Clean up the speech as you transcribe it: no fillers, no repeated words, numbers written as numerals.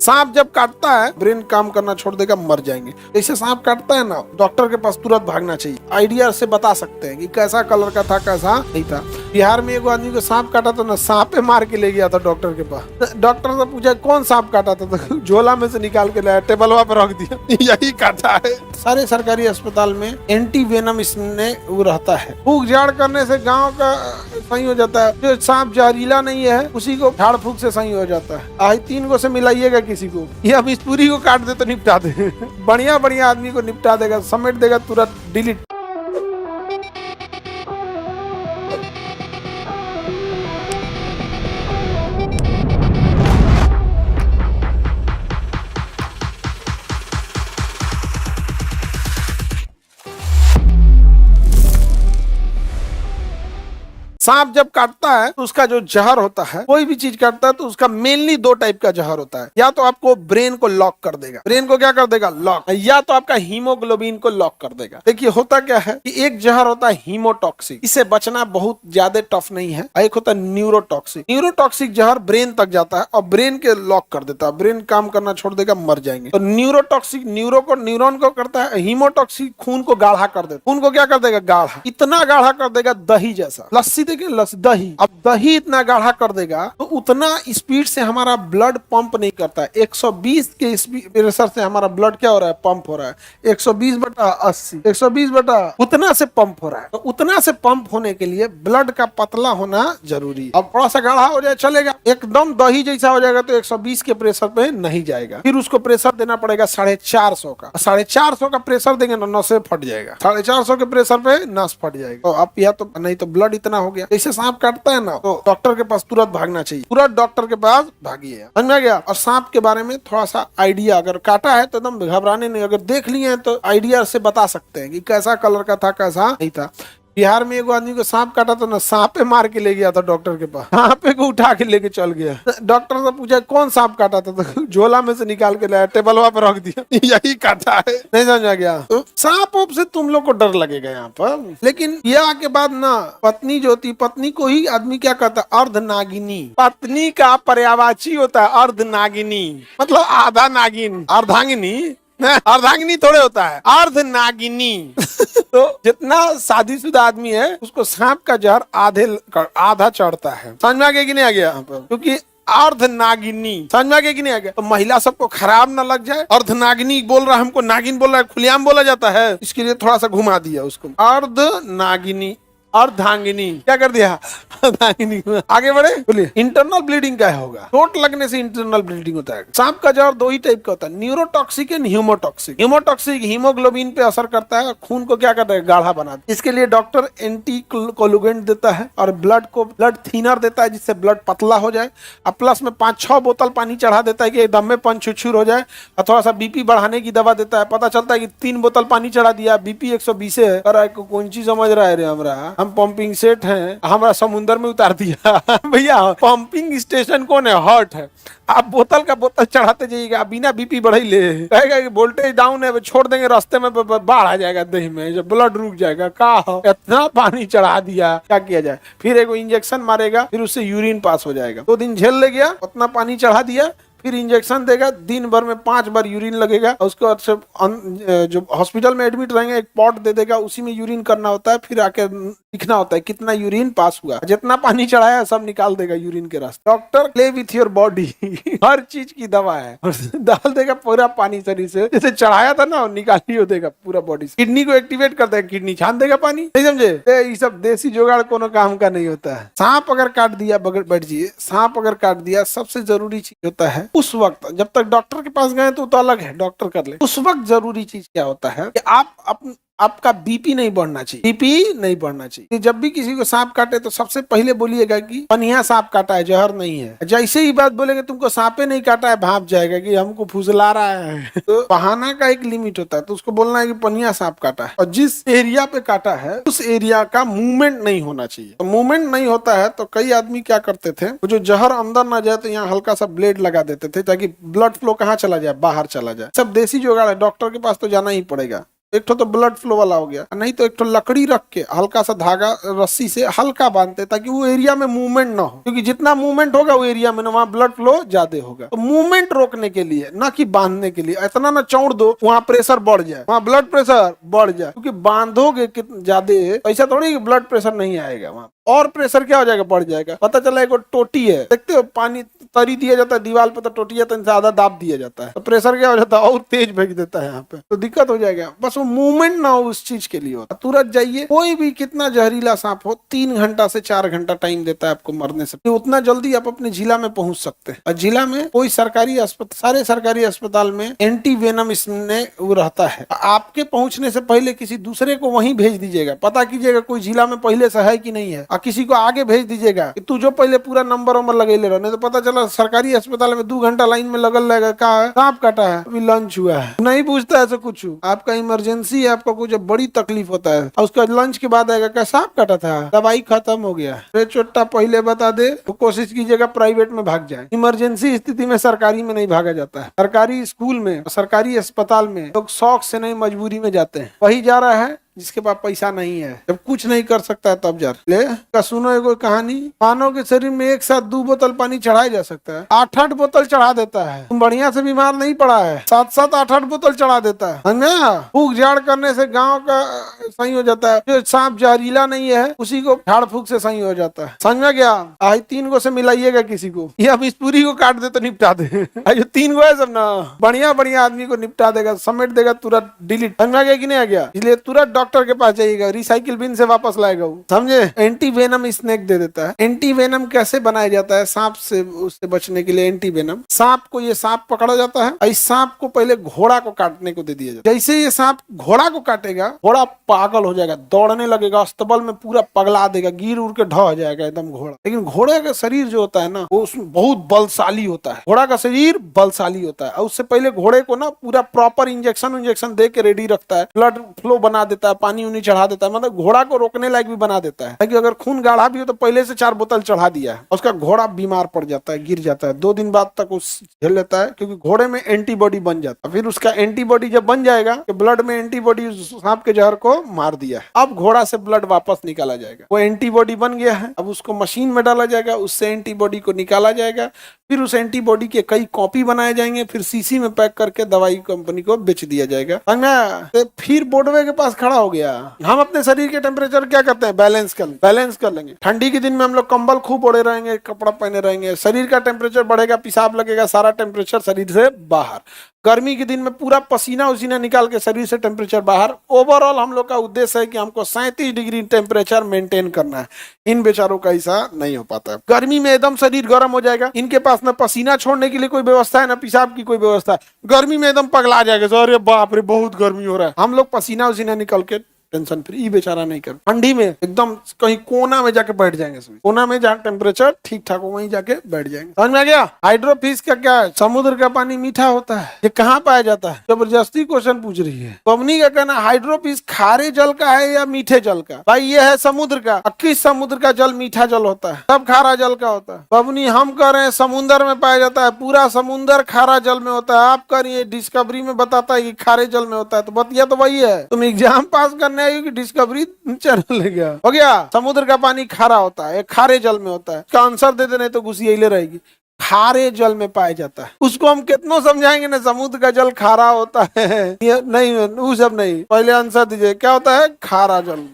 सांप जब काटता है ब्रेन काम करना छोड़ देगा, मर जाएंगे। जैसे सांप काटता है ना, डॉक्टर के पास तुरंत भागना चाहिए। आइडिया से बता सकते हैं कि कैसा कलर का था कैसा नहीं था। बिहार में एक आदमी को सांप काटा तो ना सांपे मार के ले गया था डॉक्टर के पास। डॉक्टर से पूछा कौन सांप काटा था, तो झोला में से निकाल के लाया, टेबलवा पर रख दिया, यही काटा है। सारे सरकारी अस्पताल में एंटी वेनम इसमें वो रहता है। फूक झाड़ करने से गाँव का सही हो जाता है। जो सांप जहरीला नहीं है उसी को झाड़ फूक से सही हो जाता है। आज 3 को से मिलाइएगा किसी को, या बिस्पुरी को काट दे तो निपटा दे। बढ़िया बढ़िया आदमी को निपटा देगा, समेट देगा तुरंत, डिलीट। सांप जब काटता है तो उसका जो जहर होता है, कोई भी चीज काटता है तो उसका मेनली 2 टाइप का जहर होता है। या तो आपको ब्रेन को लॉक कर देगा, ब्रेन को क्या कर देगा, लॉक, या तो आपका हीमोग्लोबिन को लॉक कर देगा। देखिए होता क्या है कि एक जहर होता है हीमोटॉक्सिक, इससे बचना बहुत ज्यादा टफ नहीं है। एक होता है न्यूरोटॉक्सिक। न्यूरोटॉक्सिक जहर ब्रेन तक जाता है और ब्रेन के लॉक कर देता है, ब्रेन काम करना छोड़ देगा, मर जाएंगे। तो न्यूरोटॉक्सिक न्यूरॉन को करता है, हीमोटॉक्सिक खून को गाढ़ा कर देता है। खून को क्या कर देगा, गाढ़ा, इतना गाढ़ा कर देगा दही जैसा। लस्सी दही, अब दही इतना गाढ़ा कर देगा तो उतना स्पीड से हमारा ब्लड पंप नहीं करता है। 120 के प्रेशर से हमारा ब्लड क्या हो रहा है, पंप हो रहा है। 120/80, 120 उतना से पंप हो रहा है। तो उतना से पंप होने के लिए ब्लड का पतला होना जरूरी। अब थोड़ा सा गाढ़ा हो जाए चलेगा, एकदम दही जैसा हो जाएगा तो 120 के प्रेशर पे नहीं जाएगा। फिर उसको प्रेशर देना पड़ेगा 450 का। 450 का प्रेशर देंगे ना, नसें फट जाएगा। 450 के प्रेशर पे नस फट जाएगा। तो अब या तो नहीं तो ब्लड इतना हो गया। जैसे सांप काटता है ना, तो डॉक्टर के पास तुरंत भागना चाहिए, तुरंत डॉक्टर के पास भागिए। समझ में गया। और सांप के बारे में थोड़ा सा आइडिया, अगर काटा है तो एकदम घबराने नहीं, अगर देख लिए हैं तो आइडिया से बता सकते हैं कि कैसा कलर का था कैसा नहीं था। बिहार में एक आदमी को सांप काटा तो ना सांपे मार के ले गया था डॉक्टर के पास, सांपे को उठा के लेके चल गया। डॉक्टर से पूछा कौन सांप काटा था, तो झोला में से निकाल के लाया, टेबलवा पर रख दिया, यही काटा है। नहीं समझ गया। तो सांप से तुम लोग को डर लगेगा यहाँ पर, लेकिन ब्याह के बाद ना पत्नी जो होती, पत्नी को ही आदमी क्या कहता है, अर्धनागिनी। पत्नी का पर्यायवाची होता है अर्धनागिनी, मतलब आधा नागिन। अर्धांगिनी, अर्धांगिनी थोड़े होता है, अर्धनागिनी। तो जितना शादीशुदा आदमी है उसको सांप का जहर आधा चढ़ता है। समझ में आ गया कि नहीं आ गया यहाँ पर, क्योंकि अर्धनागिनी, समझ में आ गया कि नहीं आ गया। तो महिला सबको खराब ना लग जाए, अर्धनागिनी बोल रहा है, हमको नागिन बोल रहा है, खुलेआम बोला जाता है, इसके लिए थोड़ा सा घुमा दिया उसको। अर्धनागिनी, अर्धांगिनी, क्या कर दिया, अर्धांगिनी। आगे बढ़े, बोलिए। इंटरनल ब्लीडिंग क्या होगा, चोट लगने से इंटरनल ब्लीडिंग होता है। सांप का जहर 2 ही टाइप का होता है, neurotoxic and haemotoxic. Haemotoxic haemoglobin पे असर करता है, खून को क्या करता है, गाढ़ा बना देता है। इसके लिए डॉक्टर एंटी कोलुगेंट देता है और ब्लड थिनर देता है जिससे ब्लड पतला हो जाए। और प्लस में 5-6 बोतल पानी चढ़ा देता है कि एकदम में पंचुछुर हो जाए। और थोड़ा सा बीपी बढ़ाने की दवा देता है। पता चलता है कि 3 बोतल पानी चढ़ा दिया, बीपी 120 है, अरे कौन चीज समझ रहा है रे, हमरा हम पंपिंग सेट हैं, हमारा समुद्र में उतार दिया। भैया पंपिंग स्टेशन कौन है, हॉट है। आप बोतल का बोतल चढ़ाते जाइएगा, बिना बीपी बढ़ाई ले, कहेगा कि वोल्टेज डाउन है, छोड़ देंगे रास्ते में बाढ़ आ जाएगा दही में, जब ब्लड रुक जाएगा। का इतना पानी चढ़ा दिया, क्या किया जाए। फिर एक इंजेक्शन मारेगा, फिर उससे यूरिन पास हो जाएगा। 2 दिन झेल ले गया, उतना पानी चढ़ा दिया, फिर इंजेक्शन देगा, दिन भर में 5 बार यूरिन लगेगा। उसके बाद जो हॉस्पिटल में एडमिट रहेंगे एक पॉट दे देगा, उसी में यूरिन करना होता है। फिर आके लिखना होता है कितना यूरिन पास हुआ, जितना पानी चढ़ाया सब निकाल देगा यूरिन के रास्ते। Doctor play with your body, हर चीज की दवा है, डाल देगा पूरा पानी शरीर से, जैसे चढ़ाया था ना निकाल ही देगा पूरा बॉडी से। किडनी को एक्टिवेट करता है, किडनी छान देगा पानी। नहीं समझे, ये सब देसी जुगाड़ कोनो काम का नहीं होता है। सांप अगर काट दिया, बैठ जाइए, सांप अगर काट दिया, सबसे जरूरी चीज होता है उस वक्त, जब तक डॉक्टर के पास गए तो अलग है, डॉक्टर कर ले। उस वक्त जरूरी चीज क्या होता है कि आपका बीपी नहीं बढ़ना चाहिए, बीपी नहीं बढ़ना चाहिए। जब भी किसी को सांप काटे तो सबसे पहले बोलिएगा कि पनिया सांप काटा है, जहर नहीं है। जैसे ही बात बोलेंगे तुमको सांपे नहीं काटा है, भाप जाएगा कि हमको फुसला रहा है। तो बहाना का एक लिमिट होता है, तो उसको बोलना है कि पनिया सांप काटा है। और जिस एरिया पे काटा है उस एरिया का मूवमेंट नहीं होना चाहिए। तो मूवमेंट नहीं होता है तो कई आदमी क्या करते थे, जो जहर अंदर ना जाए तो यहाँ हल्का सा ब्लेड लगा देते थे ताकि ब्लड फ्लो कहाँ चला जाए, बाहर चला जाए। सब देसी जुगाड़ है, डॉक्टर के पास तो जाना ही पड़ेगा। एक तो ब्लड फ्लो वाला हो गया, नहीं तो एक तो लकड़ी रख के हल्का सा धागा रस्सी से हल्का बांधते ताकि वो एरिया में मूवमेंट ना हो, क्योंकि जितना मूवमेंट होगा वो एरिया में ना वहाँ ब्लड फ्लो ज्यादा होगा। तो मूवमेंट रोकने के लिए, ना कि बांधने के लिए। इतना ना चौड़ दो वहाँ प्रेशर बढ़ जाए, वहाँ ब्लड प्रेशर बढ़ जाए, क्योंकि बांधोगे ज्यादा ऐसा थोड़ी ब्लड प्रेशर नहीं आएगा वहाँ, और प्रेशर क्या हो जाएगा, बढ़ जाएगा। पता चला एक टोटी है, देखते हो पानी तरी दिया जाता है दीवार पे, तो टोटी है तो ज्यादा दाब दिया जाता है, तो प्रेशर क्या हो जाता है, और तेज फेंक देता है यहाँ पे, तो दिक्कत हो जाएगा। बस वो मूवमेंट ना हो उस चीज के लिए होता। तुरंत जाइए, कोई भी कितना जहरीला सांप हो 3 घंटा से 4 घंटा टाइम देता है आपको मरने से, उतना जल्दी आप अपने जिला में पहुंच सकते हैं। और जिला में कोई सरकारी अस्पताल, सारे सरकारी अस्पताल में एंटी वेनम इसमें वो रहता है। आपके पहुंचने से पहले किसी दूसरे को वहीं भेज दीजिएगा, पता कीजिएगा कोई जिला में पहले से है कि नहीं है, और किसी को आगे भेज दीजिएगा कि तू जो पहले पूरा नंबर वंबर लगे ले रहा, नहीं तो पता चला सरकारी अस्पताल में 2 घंटा लाइन में लगल रहेगा। कहा सांप काटा है, अभी लंच हुआ है, नहीं पूछता है ऐसा कुछ। आपका इमरजेंसी है, आपका कुछ बड़ी तकलीफ होता है, और उसका लंच के बाद आएगा क्या सांप काटा था, दवाई खत्म हो गया, चोट्टा पहले बता दे। तो कोशिश कीजिएगा प्राइवेट में भाग जाए। इमरजेंसी स्थिति में सरकारी में नहीं भागा जाता है। सरकारी स्कूल में, सरकारी अस्पताल में लोग शौक से नहीं मजबूरी में जाते हैं। वही जा रहा है जिसके पास पैसा नहीं है, जब कुछ नहीं कर सकता है तब जा ले का। सुनो एगो कहानी, मानव के शरीर में एक साथ 2 बोतल पानी चढ़ाया जा सकता है, 8-8 बोतल चढ़ा देता है। तुम बढ़िया से बीमार नहीं पड़ा है, 7-7 8-8 बोतल चढ़ा देता है। समझा? फूक झाड़ करने से गांव का सही हो जाता है। जो सांप जहरीला नहीं है उसी को झाड़ फूक से सही हो जाता है। समझा गया? आज 3 गो से मिलाइएगा किसी को, ये अब इस पूरी को काट दे तो निपटा दे। जो 3 गो है सब ना, बढ़िया बढ़िया आदमी को निपटा देगा, समेट देगा, तुरंत डिलीट। समझा गया कि नहीं आ गया? इसलिए तुरंत डॉक्टर के पास जाइएगा, रिसाइकिल बिन से वापस लाएगा वो। समझे? एंटी वेनम स्नेक दे देता है। एंटी वेनम कैसे बनाया जाता है सांप से, उससे बचने के लिए एंटी वेनम। सांप को, ये सांप पकड़ा जाता है, इस सांप को पहले घोड़ा को काटने को दे दिया जाता है। जैसे ये सांप घोड़ा को काटेगा, घोड़ा पागल हो जाएगा, दौड़ने लगेगा, अस्तबल में पूरा पगला देगा, गिर उड़ के ढह जाएगा एकदम घोड़ा। लेकिन घोड़े का शरीर जो होता है ना, वो उसमें बहुत बलशाली होता है। घोड़ा का शरीर बलशाली होता है, और उससे पहले घोड़े को ना पूरा प्रॉपर इंजेक्शन दे के रेडी रखता है, ब्लड फ्लो बना देता है, पानी चढ़ा देता है, मतलब घोड़ा को रोकने लायक भी बना देता है। कि अगर खून गाढ़ा भी हो तो पहले से 4 बोतल चढ़ा दिया है, उसका घोड़ा बीमार पड़ जाता है, गिर जाता है, 2 दिन बाद तक उस झेल लेता है, क्योंकि घोड़े में एंटीबॉडी बन जाता है। फिर उसका एंटीबॉडी जब बन जाएगा कि ब्लड में एंटीबॉडी सांप के जहर को मार दिया है, अब घोड़ा से ब्लड वापस निकाला जाएगा। वो एंटीबॉडी बन गया है, अब उसको मशीन में डाला जाएगा, उससे एंटीबॉडी को निकाला जाएगा, फिर उस एंटीबॉडी के कई कॉपी बनाए जाएंगे, फिर सीसी में पैक करके दवाई कंपनी को बेच दिया जाएगा। तो फिर बोर्डवे के पास खड़ा हो गया। हम अपने शरीर के टेम्परेचर क्या करते हैं, बैलेंस कर लेंगे। ठंडी के दिन में हम लोग कंबल खूब ओढ़े रहेंगे, कपड़ा पहने रहेंगे, शरीर का टेम्परेचर बढ़ेगा, पेशाब लगेगा, सारा टेम्परेचर शरीर से बाहर। गर्मी के दिन में पूरा पसीना उसीना निकाल के शरीर से टेम्परेचर बाहर। ओवरऑल हम लोग का उद्देश्य है कि हमको 37 डिग्री टेम्परेचर मेंटेन करना है। इन बेचारों का ऐसा नहीं हो पाता है। गर्मी में एकदम शरीर गर्म हो जाएगा, इनके पास न पसीना छोड़ने के लिए कोई व्यवस्था है, न पेशाब की कोई व्यवस्था है। गर्मी में एकदम पगला जाएगा, अरे बाप रे बहुत गर्मी हो रहा है। हम लोग पसीना उसीना निकल के टेंशन फ्री, बेचारा नहीं कर। ठंडी में एकदम कहीं कोना में जाके बैठ जाएंगे, कोना में जहाँ टेम्परेचर ठीक ठाक हो वहीं जाके बैठ जाएंगे। समझ में आ गया? हाइड्रोफिश का क्या है? समुद्र का पानी मीठा होता है। ये कहाँ पाया जाता है? जबरदस्ती क्वेश्चन पूछ रही है। कंपनी का कहना हाइड्रोफिश खारे जल का है या मीठे जल का? भाई ये है समुद्र का। किस समुद्र का जल मीठा जल होता है? सब खारा जल का होता है। कंपनी हम कह रहे हैं समुद्र में पाया जाता है, पूरा समुद्र खारा जल में होता है। आप कह रही है डिस्कवरी में बताता है कि खारे जल में होता है, तो बतिया तो वही है। तुम एग्जाम पास करने कि डिस्कवरी चैनल ले गया हो गया। समुद्र का पानी खारा होता है, खारे जल में होता है। इसका आंसर दे देने तो घुसियले रहेगी। खारे जल में पाया जाता है। उसको हम कितनों समझाएंगे ना, समुद्र का जल खारा होता है नहीं, वो सब नहीं। पहले आंसर दीजिए, क्या होता है? खारा जल।